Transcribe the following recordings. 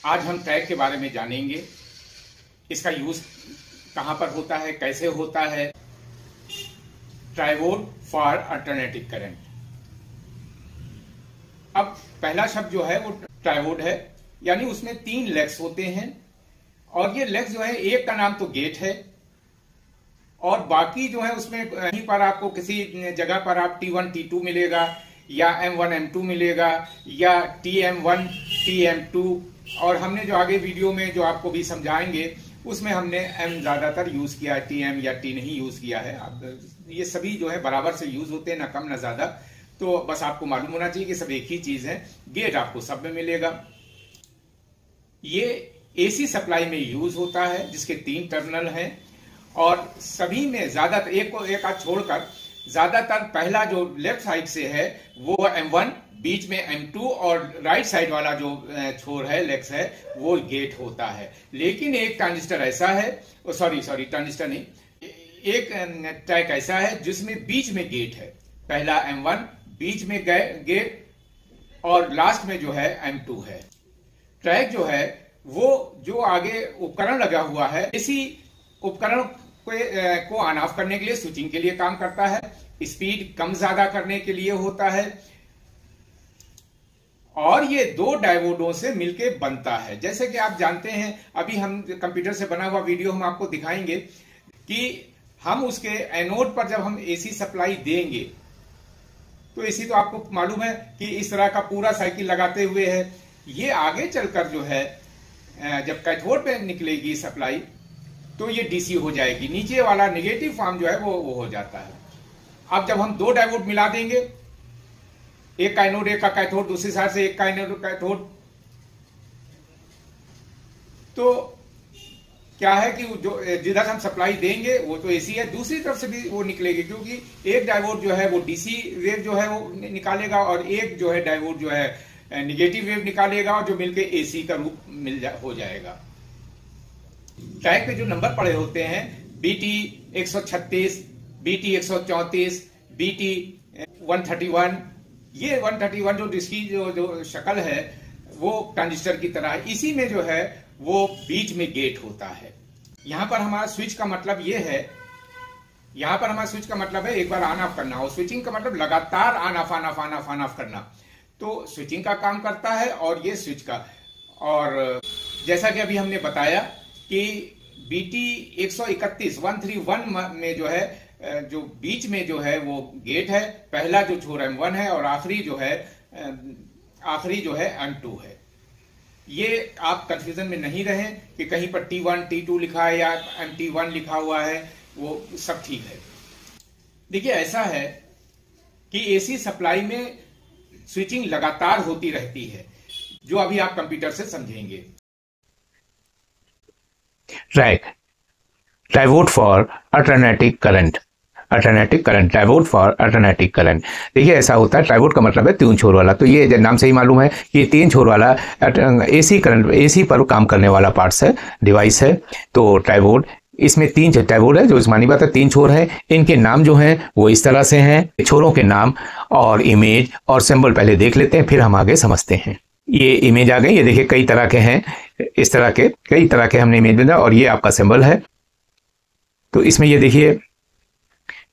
आज हम ट्रैक के बारे में जानेंगे। इसका यूज कहां पर होता है, कैसे होता है। ट्राइवोड फॉर अल्टरनेटिव करंट। अब पहला शब्द जो है वो ट्राइवोड है, यानी उसमें 3 लेग्स होते हैं और ये लेग्स जो है, एक का नाम तो गेट है और बाकी जो है उसमें कहीं पर आपको किसी जगह पर आप T1 T2 मिलेगा या M1 M2 मिलेगा या TM1 TM2, और हमने जो आगे वीडियो में जो आपको भी समझाएंगे उसमें हमने M ज्यादातर यूज किया है, TM या T नहीं यूज किया है। अब ये सभी जो है बराबर से यूज होते हैं, ना कम ना ज्यादा। तो बस आपको मालूम होना चाहिए कि सब एक ही चीज है। गेट आपको सब में मिलेगा। ये AC सप्लाई में यूज होता है जिसके 3 टर्मिनल हैं और सभी में ज्यादातर एक आध छोड़कर ज्यादातर पहला जो लेफ्ट साइड से है वो M1, बीच में M2 और राइट साइड वाला जो छोर है, लेग्स है, वो गेट होता है। लेकिन एक ट्रांजिस्टर ऐसा है, सॉरी ट्रांजिस्टर नहीं, एक ट्रैक ऐसा है जिसमें बीच में गेट है। पहला M1, बीच में गेट और लास्ट में जो है M2 है। ट्रैक जो है वो जो आगे उपकरण लगा हुआ है, इसी उपकरण को ऑन ऑफ करने के लिए, स्विचिंग के लिए काम करता है। स्पीड कम ज्यादा करने के लिए होता है और ये 2 डायोडों से मिलके बनता है। जैसे कि आप जानते हैं, अभी हम कंप्यूटर से बना हुआ वीडियो हम आपको दिखाएंगे कि हम उसके एनोड पर जब हम AC सप्लाई देंगे तो AC तो आपको मालूम है कि इस तरह का पूरा साइकिल लगाते हुए है। ये आगे चलकर जो है जब कैथोड पे निकलेगी सप्लाई तो ये DC हो जाएगी। नीचे वाला नेगेटिव फॉर्म जो है वो हो जाता है। अब जब हम 2 डायोड मिला देंगे, एक का एनोड एक का कैथोड, दूसरी साइड से एक का एनोड कैथोड, तो क्या है कि जो जिधर हम सप्लाई देंगे वो तो AC है, दूसरी तरफ से भी वो निकलेगी, क्योंकि एक डायोड जो है वो DC वेव जो है वो निकालेगा और एक जो है डायोड जो है नेगेटिव वेव निकालेगा और जो मिलके AC का रूप हो जाएगा। ट्रैक पे जो नंबर पड़े होते हैं, BT 136, BT 134, BT 131, ये 131 जो इसकी जो शक्ल है वो ट्रांजिस्टर की तरह है। इसी में जो है वो बीच में गेट होता है। यहां पर हमारा स्विच का मतलब ये है, यहां पर हमारा स्विच का मतलब है एक बार ऑन ऑफ करना, और स्विचिंग का मतलब लगातार ऑन ऑफ करना। तो स्विचिंग का काम करता है और ये स्विच का। और जैसा कि अभी हमने बताया कि BT 131 में जो है, जो बीच में जो है वो गेट है, पहला जो छोर M1 है और आखिरी जो है M2 है। ये आप कंफ्यूजन में नहीं रहे कि कहीं पर T1 T2 लिखा है या MT1 लिखा हुआ है, वो सब ठीक है। देखिए ऐसा है कि AC सप्लाई में स्विचिंग लगातार होती रहती है, जो अभी आप कंप्यूटर से समझेंगे। Triode for alternative current. Triode for alternative current. देखिए ऐसा होता है, ट्राइवोड का मतलब है 3 छोर वाला। तो ये नाम से ही मालूम है कि 3 छोर वाला AC करंट, AC पर काम करने वाला पार्ट्स है, डिवाइस है। तो ट्राइवोड, इसमें 3 ट्राइवोड है, जो इस मानी बात है 3 छोर है। इनके नाम जो हैं वो इस तरह से हैं। छोरों के नाम और इमेज और सिंबल पहले देख लेते हैं, फिर हम आगे समझते हैं। ये इमेज आ गई, ये देखिए कई तरह के हैं, इस तरह के कई तरह के हमने इमेज बनाया और ये आपका सिंबल है। तो इसमें ये देखिए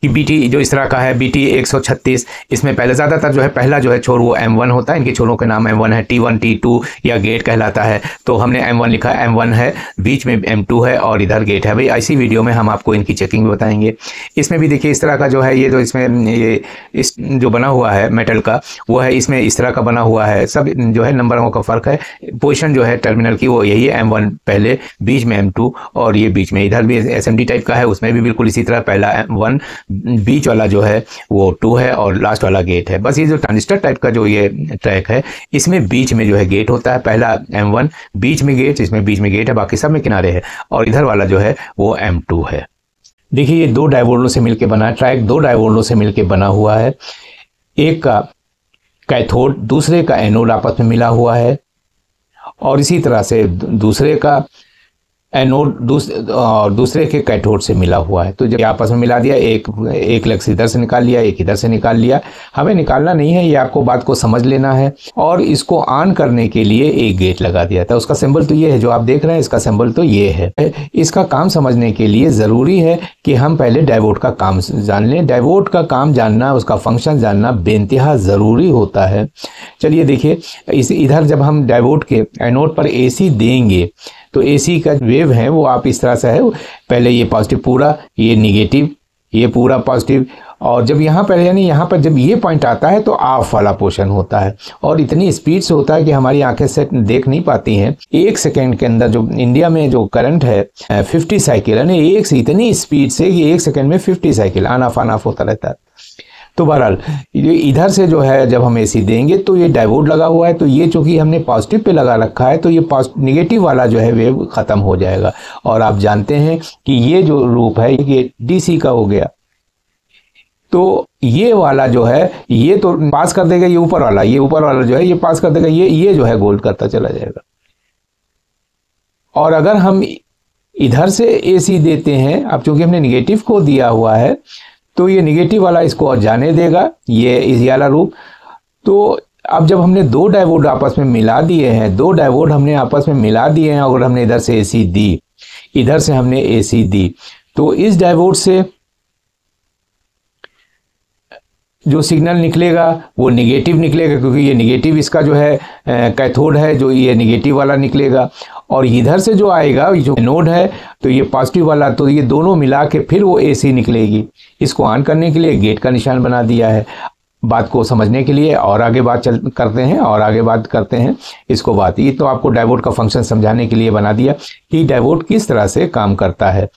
कि BT जो इस तरह का है, BT 136, इसमें पहले ज़्यादातर जो है पहला जो है छोर वो M1 होता है। इनके छोरों के नाम M1 है, T1 T2 या गेट कहलाता है। तो हमने M1 लिखा, M1 है, बीच में M2 है और इधर गेट है। भाई ऐसी वीडियो में हम आपको इनकी चेकिंग भी बताएंगे। इसमें भी देखिए इस तरह का जो है, ये जो इसमें ये इस जो बना हुआ है मेटल का, वो है, इसमें इस तरह का बना हुआ है। सब जो है नंबरों का फ़र्क है। पोजिशन जो है टर्मिनल की वो यही है, M1 पहले, बीच में M2 और ये बीच में। इधर भी SMD टाइप का है, उसमें भी बिल्कुल इसी तरह, पहला M1, बीच वाला जो है वो 2 है और लास्ट वाला गेट है। बस ये जो ट्रांजिस्टर टाइप का जो ये ट्रैक है, इसमें बीच में जो है गेट होता है। पहला M1, बीच में गेट, इसमें बीच में गेट है, बाकी सब में किनारे है, और इधर वाला जो है वो M2 है। देखिए ये 2 डायोडों से मिलकर बना है ट्रैक, 2 डायोडों से मिलकर बना हुआ है। एक का कैथोड, दूसरे का एनोड आपस में मिला हुआ है और इसी तरह से दूसरे का एनोड दूसरे के कैथोड से मिला हुआ है। तो जब आपस में मिला दिया, एक इलेक्ट्रॉन इधर से निकाल लिया, एक इधर से निकाल लिया। हमें निकालना नहीं है, ये आपको बात को समझ लेना है। और इसको ऑन करने के लिए एक गेट लगा दिया था। उसका सिंबल तो ये है जो आप देख रहे हैं, इसका सिंबल तो ये है। इसका काम समझने के लिए ज़रूरी है कि हम पहले डायोड का काम जान लें। डायोड का काम जानना, उसका फंक्शन जानना बेइंतहा ज़रूरी होता है। चलिए देखिए, इधर जब हम डायोड के एनोड पर AC देंगे तो AC का वेव है वो आप इस तरह से है, पहले ये पॉजिटिव पूरा, ये निगेटिव, ये पूरा पॉजिटिव। और जब यहाँ पर यानी यहाँ पर जब ये पॉइंट आता है तो ऑफ वाला पोर्शन होता है, और इतनी स्पीड से होता है कि हमारी आंखें से देख नहीं पाती हैं। 1 सेकेंड के अंदर जो इंडिया में जो करंट है 50 साइकिल, यानी इतनी स्पीड से कि 1 सेकेंड में 50 साइकिल ऑन ऑफ होता रहता है। तो बहरहाल ये इधर से जो है जब हम AC देंगे तो ये डायोड लगा हुआ है, तो ये चूंकि हमने पॉजिटिव पे लगा रखा है तो ये निगेटिव वाला जो है वेव ख़त्म हो जाएगा। और आप जानते हैं कि ये जो रूप है ये DC का हो गया, तो ये वाला जो है ये तो पास कर देगा, ये ऊपर वाला जो है ये पास कर देगा, ये जो है गोल्ड करता चला जाएगा। और अगर हम इधर से AC देते हैं, अब चूंकि हमने निगेटिव को दिया हुआ है तो ये निगेटिव वाला इसको और जाने देगा, ये इसी वाला रूप। तो अब जब हमने 2 डायोड आपस में मिला दिए हैं, 2 डायोड हमने आपस में मिला दिए हैं, अगर हमने इधर से AC दी, इधर से हमने AC दी, तो इस डायोड से जो सिग्नल निकलेगा वो निगेटिव निकलेगा, क्योंकि ये निगेटिव इसका जो है कैथोड है, जो ये निगेटिव वाला निकलेगा। और इधर से जो आएगा जो एनोड है तो ये पॉजिटिव वाला, तो ये दोनों मिला के फिर वो AC निकलेगी। इसको ऑन करने के लिए गेट का निशान बना दिया है। बात को समझने के लिए और आगे बात करते हैं इसको बात। ये तो आपको डायोड का फंक्शन समझाने के लिए बना दिया कि डायोड किस तरह से काम करता है।